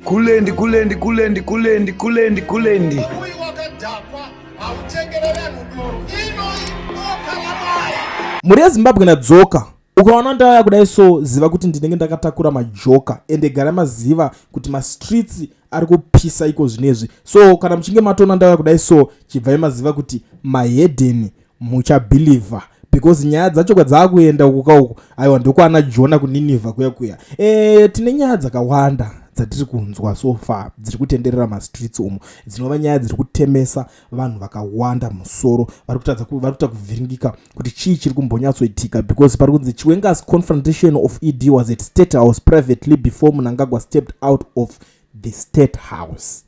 kulendi muri yezimbabwe nadzoka ukaona ndaya kudai so ziva kuti ndinenge ndakatakura majoka ende gara maziva kuti mastreets ari kupisa iko zvinezvi. So kana muchinge matona ndaya kudai so chibvai maziva kuti mahedheni muchabhilivha because nyaya dzacho kwadzakuenda ukauko aiwa ndokwana Jona kuNinevha kuya tine nyaya dzakawanda dzatiri kunzwa so far dziri kutenderera mastreets umo dzinova nyaya dziri kutemesa vanhu vakawanda musoro vari kuta kuvhiringika kuti chii chiri kumbonyatsoitika because pari kunzi Chiwenga's confrontation of ED was at Statehouse privately before Mnangagwa stepped out of the Statehouse.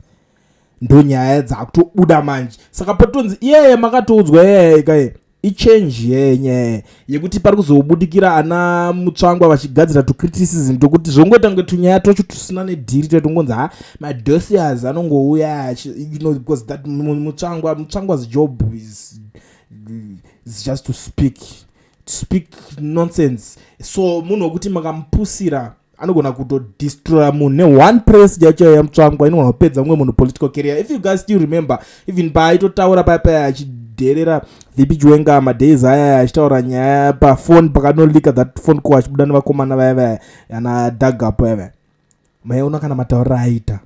Ndo nyaya dzakutobuda manje saka patonzi iyeye makatoudzwa yeye ichange yenye yekuti pari kuzobudikira ana mutsvangwa vachigadzira to criticism tokuti zvongoita kunge tunyaya tocho tusina nedhiri totongonzi madosiers anongouya because that mutsvangwa's job is just to speak nonsense. So munhu wekuti makamupusira anogona kutodestroya munhu ne1 press yacho yamutsvangwa inogona kupedza mumwe munhu political career. If you guys still remember even paaitotaura paya achidherera VP Chiwenga madays aya achitaura nyaya pafone pakanolika that phone call achibuda nevakomana vaya ana dagapo ava maiona kana mataurira aita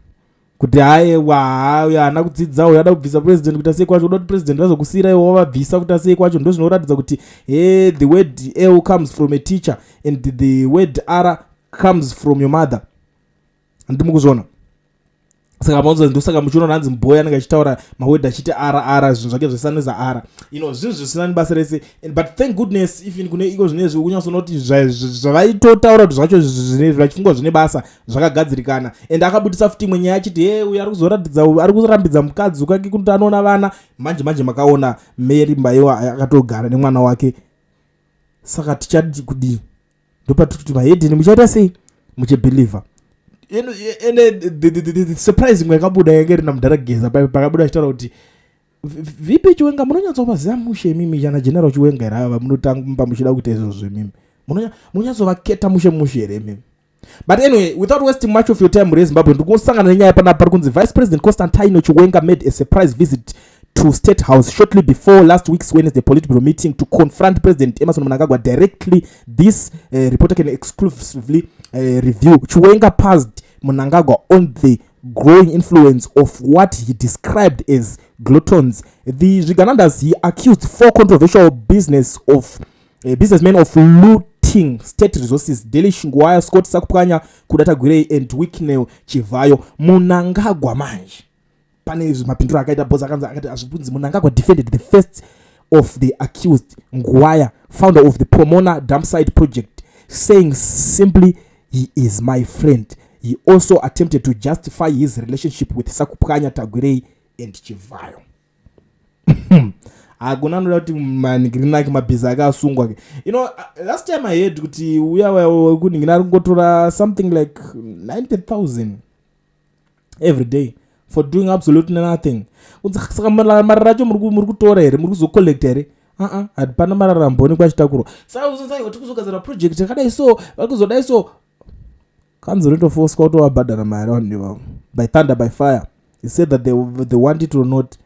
kuti haiwa haana kudzidza uyo ada kubvisa president kuti asei kwacho uda kuti president azokusiyira iwo wabvisa kuti asei kwacho ndo zvinoratidza kuti the word L comes from a teacher and the word R comes from your mother. Ndimukuzona saka maunza ndosaka muchiona hanzi mboya anenge achitaura maword achiti r zvinhu zvake zvisaneza r zvinhu zvisina basa rese. But thank goodness even kune iko zvinezvi kunyatsonoti zvavaitotaura kuti zvacho zvachifungwa zvine basa zvakagadzirikana and akabudisa futi imwe nyaya achiti uyu ari kuzoratidza ari kurambidza mukadzi ukake kuti anoona vana manje makaona Mary Mbayiwa akatogara nemwana wake. Saka tichati kudii ndopati kuti mahedheni muchaita sei muchibhilivha the surprising yakabuda yanga rina mudarageza pakabuda achitaura kuti VP Chiwenga munonyatsovaziva mushe imimi chana general Chiwenga rava munotamba muchida kuita izvozvo imimi munonyatsovaketa mushe here imimi. But anyway, without wasting much of your time muri Zimbabwe ndikosangana nenyaya panapa pari kunzi Vice President Constantino Chiwenga made a surprise visit to State House shortly before last week's Wednesday Politburo meeting to confront President Emmerson Mnangagwa directly. This reporter can exclusively review. Chiwenga passed Mnangagwa on the growing influence of what he described as gluttons. The Ziganandas, he accused 4 controversial businessmen of looting state resources: Deli Shingwaya, Scott Sakupkanya, Kudata Gurei, and Wicknell Chivayo. Mnangagwa manje pane mapindura akaita boss akati azvibunzi Mnangagwa defended the first of the accused, Ngwaya, founder of the Pomona dump site project, saying simply, he is my friend. He also attempted to justify his relationship with Sakupkanya, Tagurei, and Chivayo. Agonanoda kuti manigirina mabhiza akasungwa. Last time I heard kuti uya kuningina kungotora something like 90,000 every day for doing absolutely nothing. Saka marara racho muri kutora here, muri kuzocollect here. Hapana marara mboni kwachitakuro. Saka uzonzai kuti kuzogadzira project yakadai so vakuzodai so kanzorito force kwa wabhadhara mari vanhu by thunder by fire. He said that they want it or not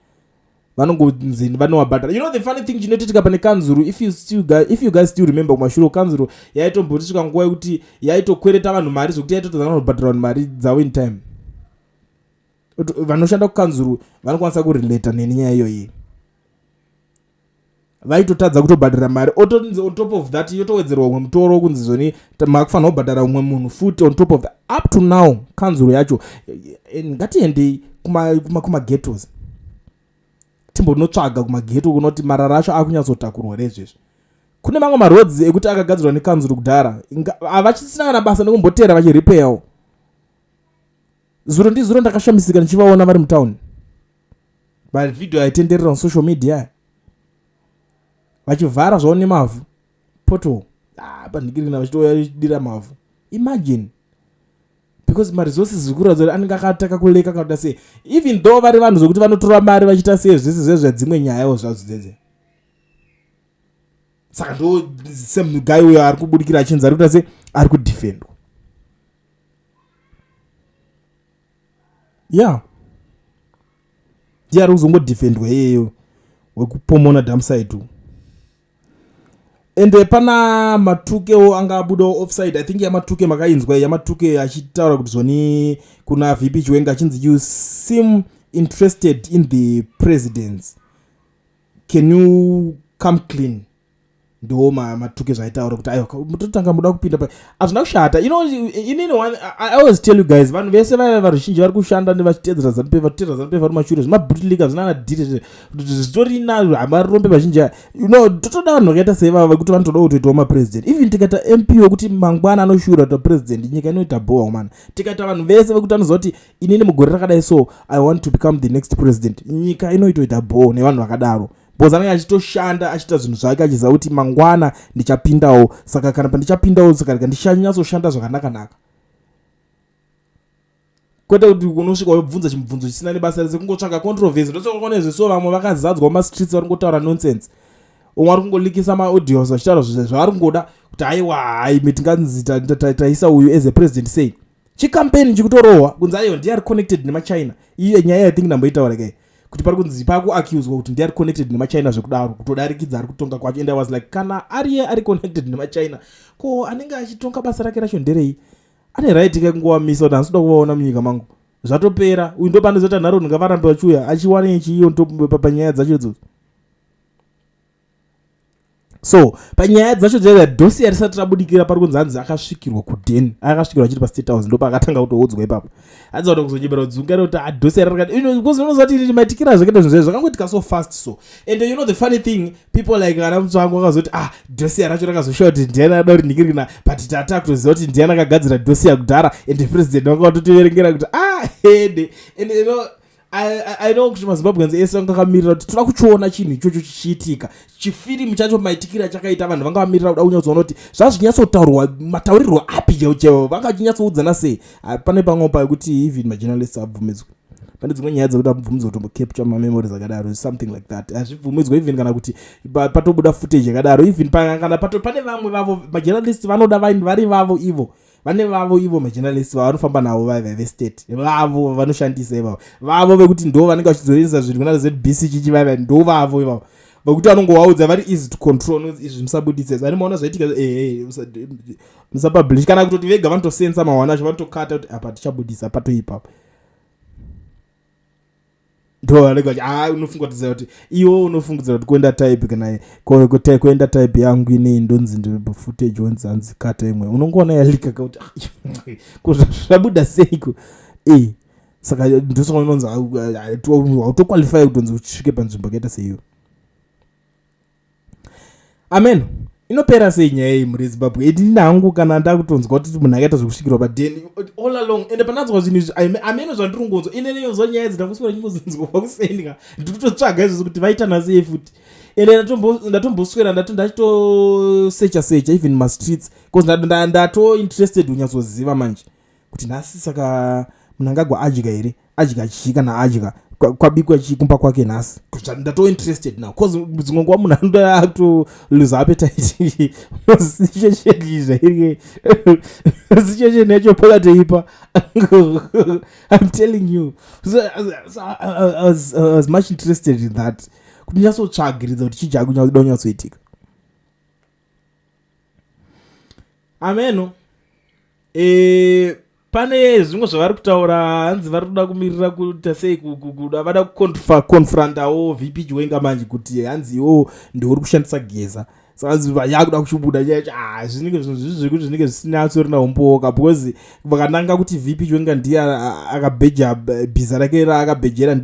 vanongonzi vanovabhadhara. The funny thing chinoitika pane kanzuru, if you guys still remember kumashuro kanzuru yaitombotisvika nguva yekuti yaitokwereta vanhu mari zvokuti yaitotadzana kubhadhara vanhu mari dzavo in time. Vanoshanda kukanzuru vanokwanisa kurelata nenyaya iyoyi. Vaitotadza kutobhadhara mari on top of that yotowedzerwa umwe mutoro kunzi zvoni makufanira kubhadhara umwe munhu futi on top of that. Up to now kanzuru yacho ngatiendei kumagetos timbonotsvaga kumageto kunoti marara acho akunyatsotakurwa rezvezvi. Kune mamwe marodzi ekuti akagadzirwa nekanzuru kudhara havachisina kana basa nekumbotera vachiripeyawo. Zuro ndizuro ndakashamisika ndichivaona vari mutown video yaitenderera on social media vachivhara zvavo nemavhu poto pandikirina vachitoyadira mavhu. Imagine, because maresources zvikura anenge akataka kuleka kakuda sei, even though vari vanhu zvokuti vanotora mari vachiita sei zvese zvezvadzimwe nyayawo zvadzo dzedze. Saka ndo semugai uyo ari kubudikira achinzi ari kuita sei ari kudefendwa. yeah ndiari kuzongodefendwa iyeyo wekupomona damside ende pana matukewo anga abudawo offside. I think yamatuke makainzwa yamatuke achitaura kuti zvoni kuna VP Chiwenga achinzi you seem interested in the presidents, can you come clean? Ndo matuke zvaitaura kuti ayo mutotanga muda kupinda pa azvina kushata. I always tell you guys vanhu vese vaya varuzhinji vari kushanda nevachitedzera ZANU-PF vari mashure zvimabhutilika zvina nadhiri zvitori namarombe vazhinji totoda vanhu vakaita sevava kuti vanotoda kutoitawo mapresident. Even tikaita MP wekuti mangwana anoshura kuita president nyika inoita bowa man. Tikaita vanhu vese vekuti vanoziva kuti inini mugore rakadai so I want to become the next president, nyika inoitoita bowa nevanhu vakadaro. Bozananga achitoshanda achita zvinhu zvake achiziva kuti mangwana ndichapindawo, saka kana pandichapindawo saka ndichanyasoshanda zvakanaka. Kwete kuti unosvika webvunza chimubvunzo chisina nebasa rese kungotsvaka controversy. Ndotsvaka zveso vamwe vakazadzwa mumastreets vari kungotaura nonsense. Umwe ari kungolikisa maaudios achitaura zvavari kungoda kuti aiwa hai mitinganzi taisa uyu as a president sei. Chikampeni chikutorohwa kunzi aiwa ndiye ari connected nemachina. Iyo nyaya I think ndamboitaura kai. Kuti pari kunzi pakuaccuswa kuti ndiye ari connected nemachina zvekudaro kutodarikidza ari kutonga kwacho. And I was like kana ari connected nemachina ko anenge achitonga basa rake racho nderei ane right kengowamisa kuti anoda kuvaona munyika mangu zvatopera. Uyu ndo panezota nharo ngavarambe vachiuya achiwane chiyo panyaya dzacho idzodzo. So panyaya dzacho dzosi arisati rabudikira pari kunzi hanzi akasvikirwa kudeni, akasvikirwa achiri paStatehouse ndo pakatanga kutoudzwa ipapo. Hadzi wada kuzonyebera kudzunga kuti adhosi arakati because unozati kuti maitikira zvakaita zvinhu zvakangoitika so fast so. And you know the funny thing, people like ana Mtsvango vakazoti dosi racho rakazoshowa kuti ndiani ada kuti ndikirina but tata kutoziva kuti ndiani akagadzira dosi yakudhara and the president vakatotiverengera kuti hede. And you know I know kuti maZimbabweans ese vangakamirira kuti toda kuchiona chinhu ichocho chichiitika. Chifirimu chacho maitikira chakaita vanhu vangavamirira kuda kunyatsoona kuti zvazvinyatsotaurwa mataurirwo api chaiwo vangachinyatsoudzana sei. Pane pamwe pakuti even majournalists abvumidzwa. Pane dzimwe nyaya dzekuti abvumidzwa kutombocapture mamemories akadaro something like that. Hazvibvumidzwa even kana kuti patobuda footage yakadaro. Even kana pane vamwe vavo majournalists vanoda vari vavo ivo. Vane vavo ivo majournalists vanofamba navo vestate vavo vanoshandisa ivavo vavo vekuti ndo vanenge vachizoendesa zvinhu kuna ZBC chichivaiva ndo vavo ivavo vekuti vanongovaudza vari easy to control izvi musabudise zvani maona zvaitika musapublish kana kutoti vega vanotosensa mahwana acho vanotokata kuti apa tichabudisa patoipapo ndo vanenge vachi unofungidzira kuti iwo unofungidzira kuti kuenda type kana kuenda type yangu inei ndonzi footage onzi hanzi kata imwe unongoona yalika kuti kuzvabuda seiko saka ndosaka unonzi autoqualify kutonzi uchisvike panzvimbo kaita seiyo. Amen. Inopera sei nyaya iyi muri Zimbabwe edini hangu kana ndakutonzwa kuti munhu akaita zvekusvikirwa padeni all along ende pananzwa zvinhu izvi ameno zvandirongonzwa inene zo nyaya idzi ndakuswera nyingozinzwa pakusendika ndikutotsvaga izvo kuti vaita nasei futi ende ndatomboswera ndachitosecha even mastreets because ndato interested unyatsoziva manje kuti nhasi saka Mnangagwa adya here adya chii kana adya kwabikwa chikumba kwake nhasi kuti ndato interested now because dzimwe nguva munhu anoda to lose appetite zicheche necho pakateipa. I'm telling you so I was much interested in that kuti nyatsotsvagiridza kuti chii chakuda kunyatsoitika. Ameno pane zvimwe zvavari kutaura hanzi vari kuda kumirira kuita sei kuda vada kukonfrontawo VP Chiwenga manje kuti hanzi iwo ndiuri kushandisa geza saka yakuda kuchibuda chacho zvinenge zvekuti zvinenge zvisinatsorina umboka because vakananga kuti VP Chiwenga ndiye akabheja bhiza rake raakabhejera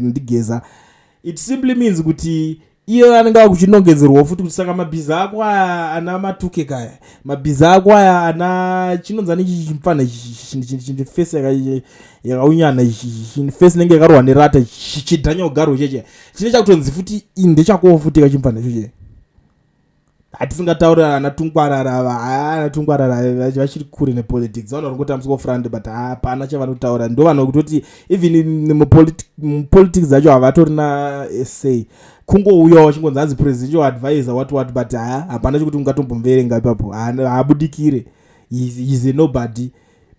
ndigeza it simply means kuti iyo anenge akuchinongedzerwa futi kuti saka mabhiza ako aya ana matuke kaya mabhiza ako aya ana chinonzani chichimfana face yakaunyana face nenge yakarwa nerata chichidhanya ugaro cheche chine chakutonzi futi inde chako futi kachimfana cheche hatisingataura ana tungwarara vachiri kure nepolitics vanorongota musiko but hapana chavanotaura ndo vanokutoti even mupolitics acho havatorina essay kungouya wachingonzi hanzi presidential advisor what but hapana chekuti ungatombomverenga ipapo haabudikire is a nobody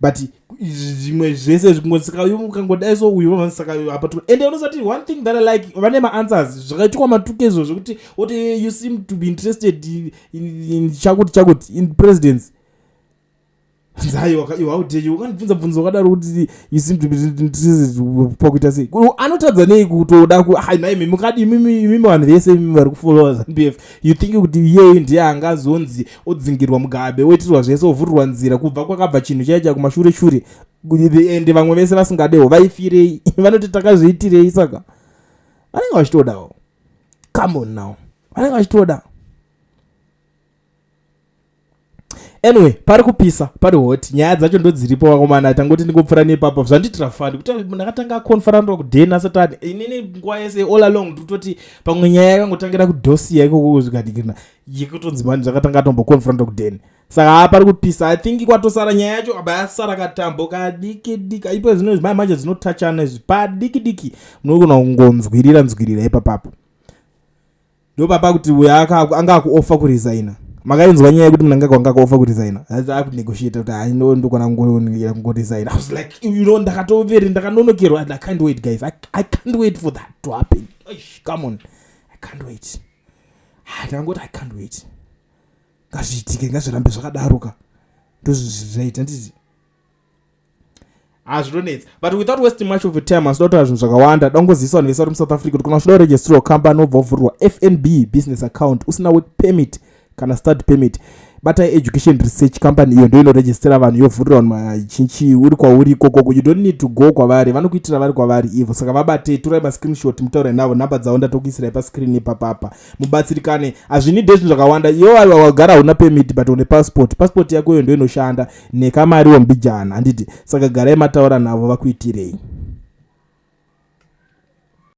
but zvimwe zvese zvingosaka ukangodai so uyu saka apa and unosati one thing that I like vane maanswers zvakaitwa matukezvo zvekuti what you seem to be interested in chakuti in presidents zayo how dare you ukanibvunza bvunzo wakadaro kuti you seem to be interested pakuita sei anotadza nei kutoda ku hayi mimi mukadi mimi vanhu vese mimi vari kufollowa ZANU-PF you think kuti yeye ndiye angazonzi odzingirwa mugabe oitirwa zvese ovhurirwa nzira kubva kwakabva chinhu chaicha kumashure shure ende vamwe vese vasingadewo vaifirei vanoti takazviitirei saka vanenge vachitodawo come on now vanenge vachitoda anyway pari kupisa pari hot nyaya dzacho ndo dziripo vakomana tangoti ndingopfura nepapo zvanditira fani kuti ndakatanga confront kudhena satani inini nguva yese all along ndototi pamwe nyaya yakangotangira kudosia ikoko zvikadikirina yekutonzi mani zvakatanga tombo confront kudhena saka pari kupisa I think kwatosara nyaya yacho abayasara katambo kadiki ipo zvino manje dzinotachana zvipadiki munogona kungonzwirira ipapapo ndopapa kuti uyo anga akuofa kuresigna makainzwa nyaya yekuti Mnangagwa anga akuofa kuresigna akunegotiate kuti I know ndokona ngoresigna I was like you know ndakanonokerwa I can't wait guys I can't wait for that to happen come on I can't wait I can't wait ngazviitike ngazvirambe zvakadaroka ndozvizaita nditi azvironetsa but without wasting much of your time asinotaura zvinhu zvakawanda dangozisa vanhu vese vari muSouth Africa kuti kana uchida kuregisterwa company obva wavhurirwa FNB business account usina work permit kana study permit bata education research company iyo ndio inoregistera vanhu yovhurira machinchi uri kwauri ikoko you don't need to go kwavari vanokuitira vari kwavari ivo saka vabate turai ma screenshot mutaure navo namba dzavo ndatokuisira pa screen ipapapa mubatsirikane azvini zvinhu zvakawanda iwo wagara una permit but une passport yako iyo ndio inoshanda nekamari wombijana handiti saka garai mataura navo vakuitirei